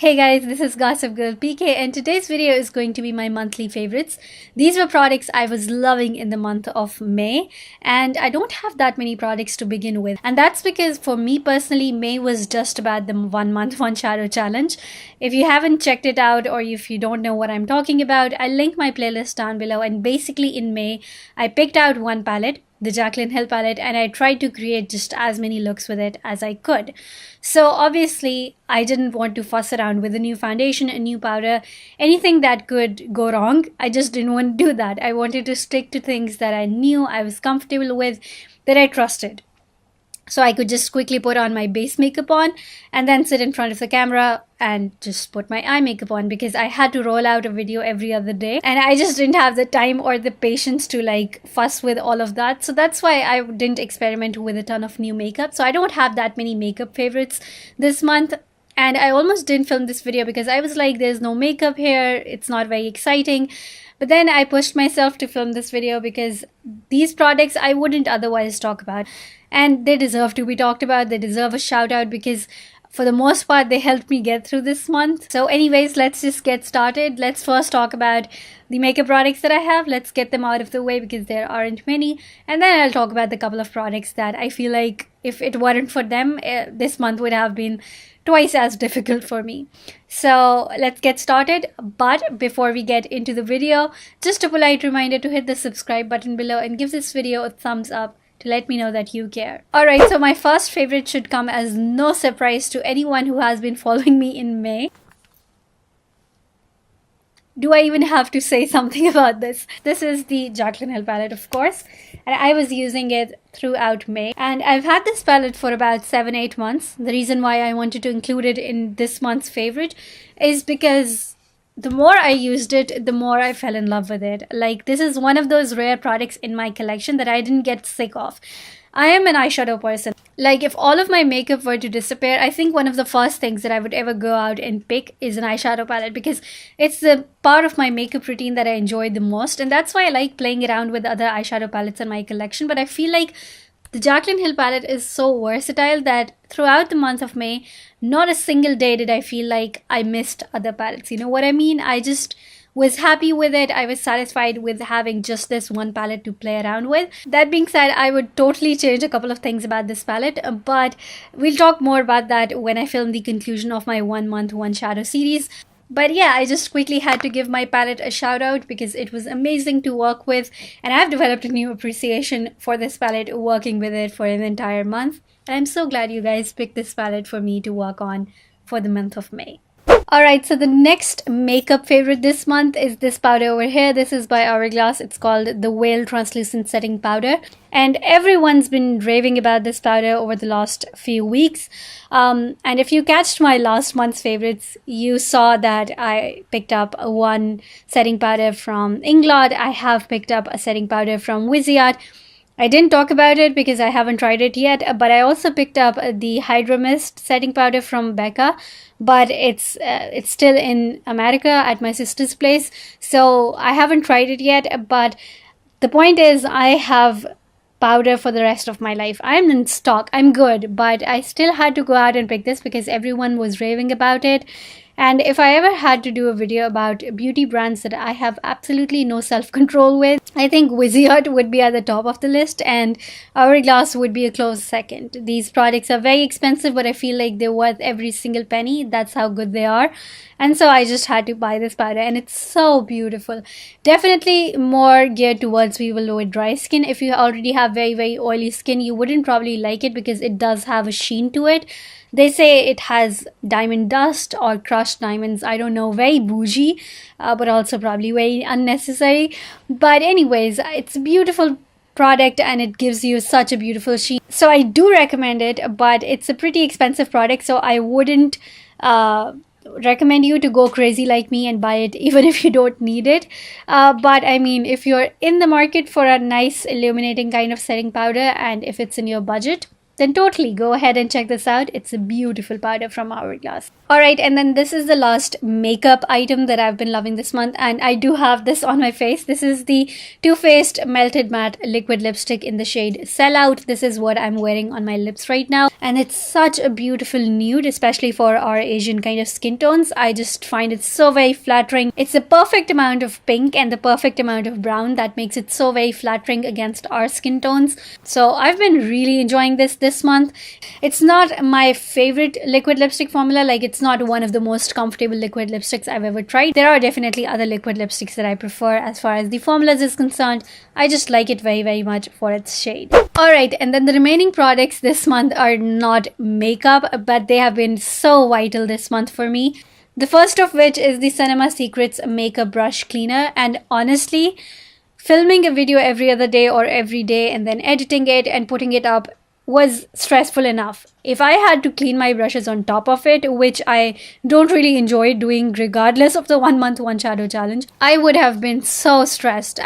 Hey guys, this is Gossip Girl PK and today's video is going to be my monthly favorites. These were products I was loving in the month of May and I don't have that many products to begin with. And that's because for me personally, May was just about the 1 month, 1 shadow challenge. If you haven't checked it out or if you don't know what I'm talking about, I'll link my playlist down below. And basically in May, I picked out one palette, the Jaclyn Hill palette, and I tried to create just as many looks with it as I could. So obviously I didn't want to fuss around with a new foundation, a new powder, anything that could go wrong. I just didn't want to do that. I wanted to stick to things that I knew I was comfortable with, that I trusted. So I could just quickly put on my base makeup on and then sit in front of the camera and just put my eye makeup on, because I had to roll out a video every other day and I just didn't have the time or the patience to like fuss with all of that. So that's why I didn't experiment with a ton of new makeup. So I don't have that many makeup favorites this month. And I almost didn't film this video because I was like, there's no makeup here, it's not very exciting. But then I pushed myself to film this video because these products I wouldn't otherwise talk about. And they deserve to be talked about. They deserve a shout out because for the most part, they helped me get through this month. So anyways, let's just get started. Let's first talk about the makeup products that I have. Let's get them out of the way because there aren't many. And then I'll talk about the couple of products that I feel like if it weren't for them, this month would have been twice as difficult for me. So let's get started. But before we get into the video, just a polite reminder to hit the subscribe button below and give this video a thumbs up to let me know that you care. Alright, so my first favorite should come as no surprise to anyone who has been following me in May. Do I even have to say something about this? This is the Jaclyn Hill palette, of course, and I was using it throughout May. And I've had this palette for about 7-8 months. The reason why I wanted to include it in this month's favorite is because the more I used it, the more I fell in love with it. Like, this is one of those rare products in my collection that I didn't get sick of. I am an eyeshadow person. Like, if all of my makeup were to disappear, I think one of the first things that I would ever go out and pick is an eyeshadow palette, because it's the part of my makeup routine that I enjoy the most. And that's why I like playing around with other eyeshadow palettes in my collection. But I feel like the Jaclyn Hill palette is so versatile that throughout the month of May, not a single day did I feel like I missed other palettes. You know what I mean? I just was happy with it. I was satisfied with having just this one palette to play around with. That being said, I would totally change a couple of things about this palette, but we'll talk more about that when I film the conclusion of my 1 month, 1 shadow series. But yeah, I just quickly had to give my palette a shout out because it was amazing to work with, and I've developed a new appreciation for this palette working with it for an entire month. And I'm so glad you guys picked this palette for me to work on for the month of May. Alright, so the next makeup favorite this month is this powder over here. This is by Hourglass. It's called the Whale Translucent Setting Powder. And everyone's been raving about this powder over the last few weeks. And if you catched my last month's favorites, you saw that I picked up one setting powder from Inglot. I have picked up a setting powder from Viseart. I didn't talk about it because I haven't tried it yet, but I also picked up the Hydro Mist setting powder from Becca, but it's still in America at my sister's place, so I haven't tried it yet. But the point is, I have powder for the rest of my life. I'm in stock, I'm good, but I still had to go out and pick this because everyone was raving about it. And if I ever had to do a video about beauty brands that I have absolutely no self-control with, I think Viseart would be at the top of the list and Hourglass would be a close second. These products are very expensive, but I feel like they're worth every single penny. That's how good they are. And so I just had to buy this powder and it's so beautiful. Definitely more geared towards people with dry skin. If you already have very, very oily skin, you wouldn't probably like it because it does have a sheen to it. They say it has diamond dust or crushed diamonds. I don't know, very bougie, but also probably very unnecessary. But anyways, it's a beautiful product and it gives you such a beautiful sheen. So I do recommend it, but it's a pretty expensive product. So I wouldn't recommend you to go crazy like me and buy it even if you don't need it. But I mean, if you're in the market for a nice illuminating kind of setting powder and if it's in your budget, then totally go ahead and check this out. It's a beautiful powder from Hourglass. Alright, and then this is the last makeup item that I've been loving this month, and I do have this on my face. This is the Too Faced Melted Matte Liquid Lipstick in the shade Sell Out. This is what I'm wearing on my lips right now, and it's such a beautiful nude, especially for our Asian kind of skin tones. I just find it so very flattering. It's the perfect amount of pink and the perfect amount of brown that makes it so very flattering against our skin tones. So I've been really enjoying this month. It's not my favorite liquid lipstick formula, like it's not one of the most comfortable liquid lipsticks I've ever tried. There are definitely other liquid lipsticks that I prefer as far as the formulas is concerned. I just like it very, very much for its shade. Alright, and then the remaining products this month are not makeup, but they have been so vital this month for me. The first of which is the Cinema Secrets Makeup Brush Cleaner, and honestly, filming a video every other day or every day and then editing it and putting it up was stressful enough. If I had to clean my brushes on top of it, which I don't really enjoy doing regardless of the 1 month 1 shadow challenge, I would have been so stressed.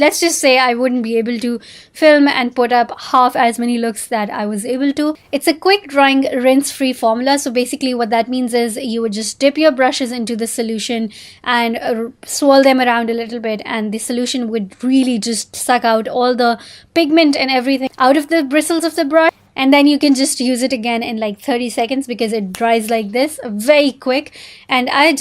Let's just say I wouldn't be able to film and put up half as many looks that I was able to. It's a quick drying, rinse-free formula. So basically what that means is you would just dip your brushes into the solution and swirl them around a little bit, and the solution would really just suck out all the pigment and everything out of the bristles of the brush. And then you can just use it again in like 30 seconds because it dries like this, very quick. And I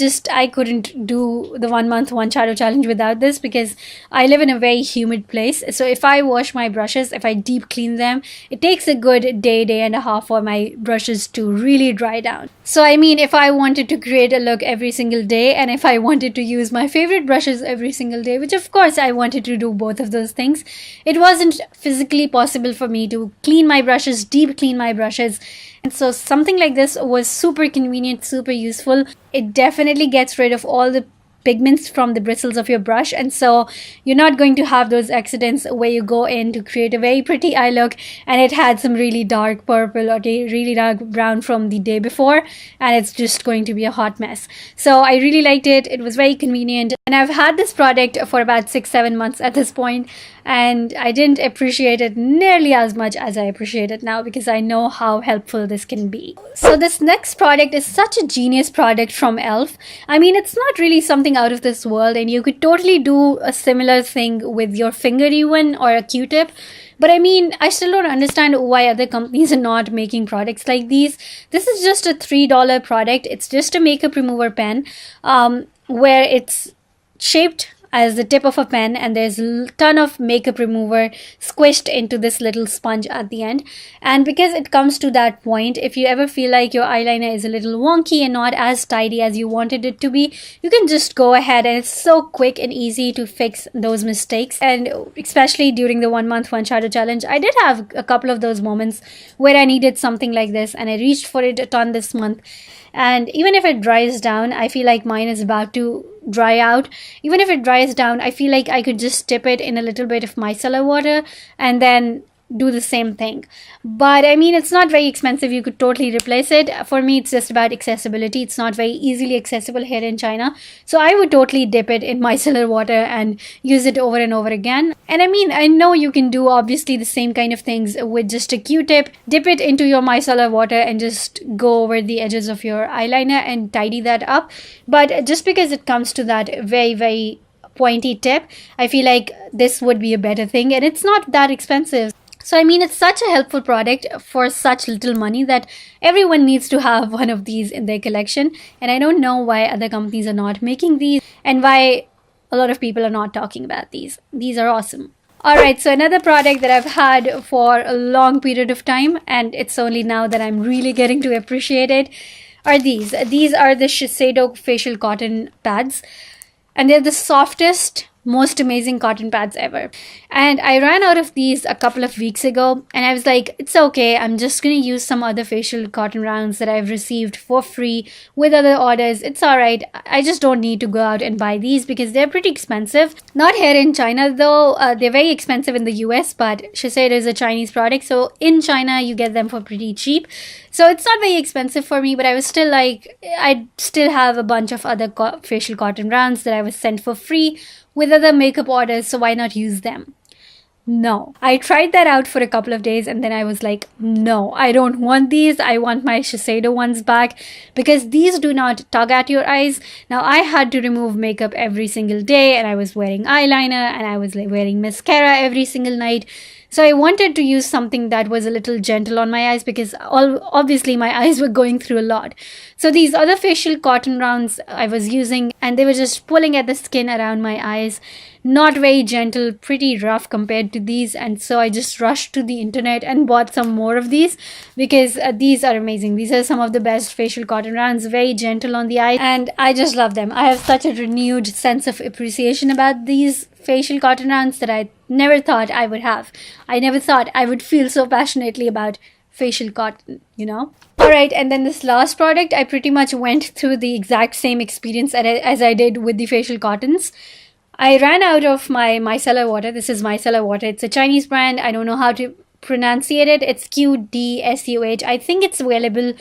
couldn't do the 1 month 1 shadow challenge without this because I live in a very humid place. So if I wash my brushes, if I deep clean them, it takes a good day and a half for my brushes to really dry down. So I mean, if I wanted to create a look every single day, and if I wanted to use my favorite brushes every single day, which of course I wanted to do both of those things, it wasn't physically possible for me to clean my brushes, deep clean my brushes. And so something like this was super convenient, super useful. It definitely gets rid of all the pigments from the bristles of your brush, and so you're not going to have those accidents where you go in to create a very pretty eye look and it had some really dark purple or really dark brown from the day before, and it's just going to be a hot mess. So I really liked it. It was very convenient, and I've had this product for about 6-7 months at this point, and I didn't appreciate it nearly as much as I appreciate it now because I know how helpful this can be. So this next product is such a genius product from e.l.f. I mean, it's not really something out of this world, and you could totally do a similar thing with your finger even, or a Q-tip. But I mean, I still don't understand why other companies are not making products like these. This is just a $3 product. It's just a makeup remover pen where it's shaped as the tip of a pen, and there's a ton of makeup remover squished into this little sponge at the end. And because it comes to that point, if you ever feel like your eyeliner is a little wonky and not as tidy as you wanted it to be, you can just go ahead, and it's so quick and easy to fix those mistakes. And especially during the 1 month 1 shadow challenge, I did have a couple of those moments where I needed something like this, and I reached for it a ton this month. And even if it dries down, I feel like mine is about to dry out. Even if it dries down, I feel like I could just dip it in a little bit of micellar water and then do the same thing. But I mean, it's not very expensive. You could totally replace it. For me, it's just about accessibility. It's not very easily accessible here in China. So I would totally dip it in micellar water and use it over and over again. And I mean, I know you can do obviously the same kind of things with just a Q-tip. Dip it into your micellar water and just go over the edges of your eyeliner and tidy that up. But just because it comes to that very, very pointy tip, I feel like this would be a better thing, and it's not that expensive. So I mean, it's such a helpful product for such little money that everyone needs to have one of these in their collection. And I don't know why other companies are not making these, and why a lot of people are not talking about these. These are awesome. Alright, so another product that I've had for a long period of time, and it's only now that I'm really getting to appreciate it, are these. These are the Shisedo facial cotton pads, and they're the softest, most amazing cotton pads ever. And I ran out of these a couple of weeks ago, and I was like, it's okay, I'm just gonna use some other facial cotton rounds that I've received for free with other orders. It's alright, I just don't need to go out and buy these because they're pretty expensive. Not here in China though. They're very expensive in the US, but Shiseido is a Chinese product, so in China you get them for pretty cheap. So it's not very expensive for me, but I was still like, I still have a bunch of other facial cotton rounds that I was sent for free with other makeup orders, so why not use them? no. I tried that out for a couple of days and then I was like, no, I don't want these. I want my Shisedo ones back because these do not tug at your eyes. Now, I had to remove makeup every single day and I was wearing eyeliner and I was like wearing mascara every single night. So I wanted to use something that was a little gentle on my eyes because obviously my eyes were going through a lot. So these other facial cotton rounds I was using and they were just pulling at the skin around my eyes. Not very gentle, pretty rough compared to these. And so I just rushed to the internet and bought some more of these because these are amazing. These are some of the best facial cotton rounds, very gentle on the eye. And I just love them. I have such a renewed sense of appreciation about these facial cotton rounds that I never thought I would have. I never thought I would feel so passionately about facial cotton, you know? Alright, and then this last product, I pretty much went through the exact same experience as I did with the facial cottons. I ran out of my micellar water. This is micellar water. It's a Chinese brand. I don't know how to pronunciate it. It's Qdsuh. I think it's available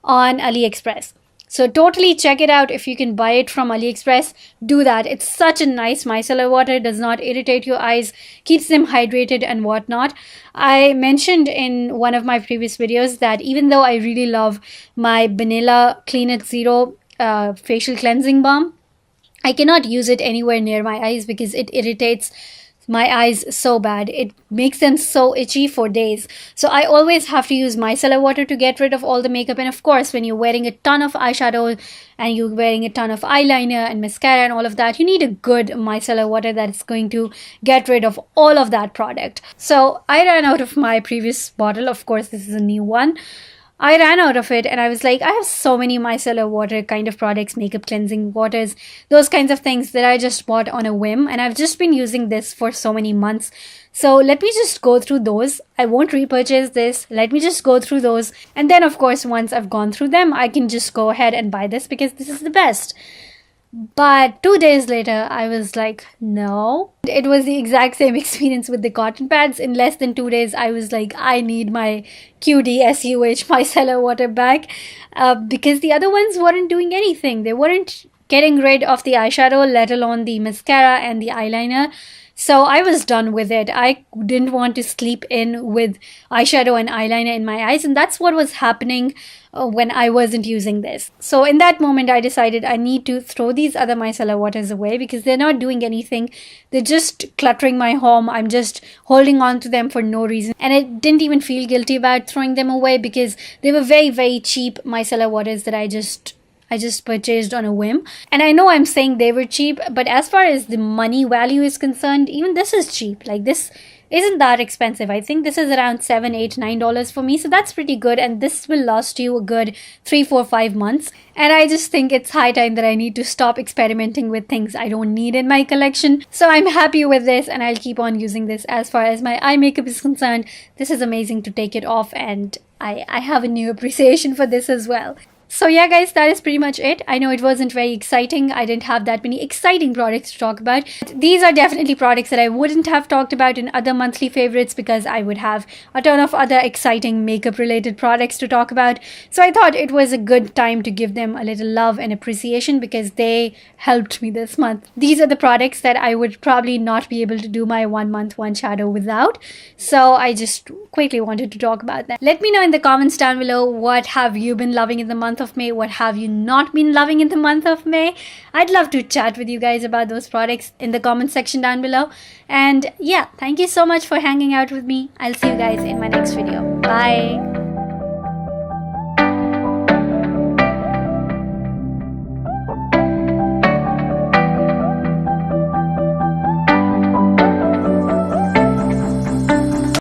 on AliExpress. So totally check it out. If you can buy it from AliExpress, do that. It's such a nice micellar water. Does not irritate your eyes, keeps them hydrated and whatnot. I mentioned in one of my previous videos that even though I really love my Vanilla Clean It Zero facial cleansing balm, I cannot use it anywhere near my eyes because it irritates my eyes so bad. It makes them so itchy for days. So I always have to use micellar water to get rid of all the makeup. And of course, when you're wearing a ton of eyeshadow and you're wearing a ton of eyeliner and mascara and all of that, you need a good micellar water that's going to get rid of all of that product. So I ran out of my previous bottle. Of course, this is a new one. I ran out of it and I was like, I have so many micellar water kind of products, makeup cleansing waters, those kinds of things that I just bought on a whim. And I've just been using this for so many months. So let me just go through those. I won't repurchase this. Let me just go through those. And then of course, once I've gone through them, I can just go ahead and buy this because this is the best. But 2 days later, I was like, no. It was the exact same experience with the cotton pads. In less than 2 days, I was like, I need my Qdsuh micellar water back because the other ones weren't doing anything. They weren't getting rid of the eyeshadow, let alone the mascara and the eyeliner. So I was done with it. I didn't want to sleep in with eyeshadow and eyeliner in my eyes. And that's what was happening when I wasn't using this. So in that moment, I decided I need to throw these other micellar waters away because they're not doing anything. They're just cluttering my home. I'm just holding on to them for no reason. And I didn't even feel guilty about throwing them away because they were very, very cheap micellar waters that I just purchased on a whim. And I know I'm saying they were cheap, but as far as the money value is concerned, even this is cheap. Like this isn't that expensive. I think this is around $7, $8, $9 for me. So that's pretty good. And this will last you a good 3, 4, 5 months. And I just think it's high time that I need to stop experimenting with things I don't need in my collection. So I'm happy with this and I'll keep on using this. As far as my eye makeup is concerned, this is amazing to take it off. And I have a new appreciation for this as well. So yeah guys, that is pretty much it. I know it wasn't very exciting. I didn't have that many exciting products to talk about. But these are definitely products that I wouldn't have talked about in other monthly favorites because I would have a ton of other exciting makeup related products to talk about. So I thought it was a good time to give them a little love and appreciation because they helped me this month. These are the products that I would probably not be able to do my 1 month, 1 shadow without. So I just quickly wanted to talk about that. Let me know in the comments down below, what have you been loving in the month of May? What have you not been loving in the month of May? I'd love to chat with you guys about those products in the comment section down below. And yeah, thank you so much for hanging out with me. I'll see you guys in my next video. Bye.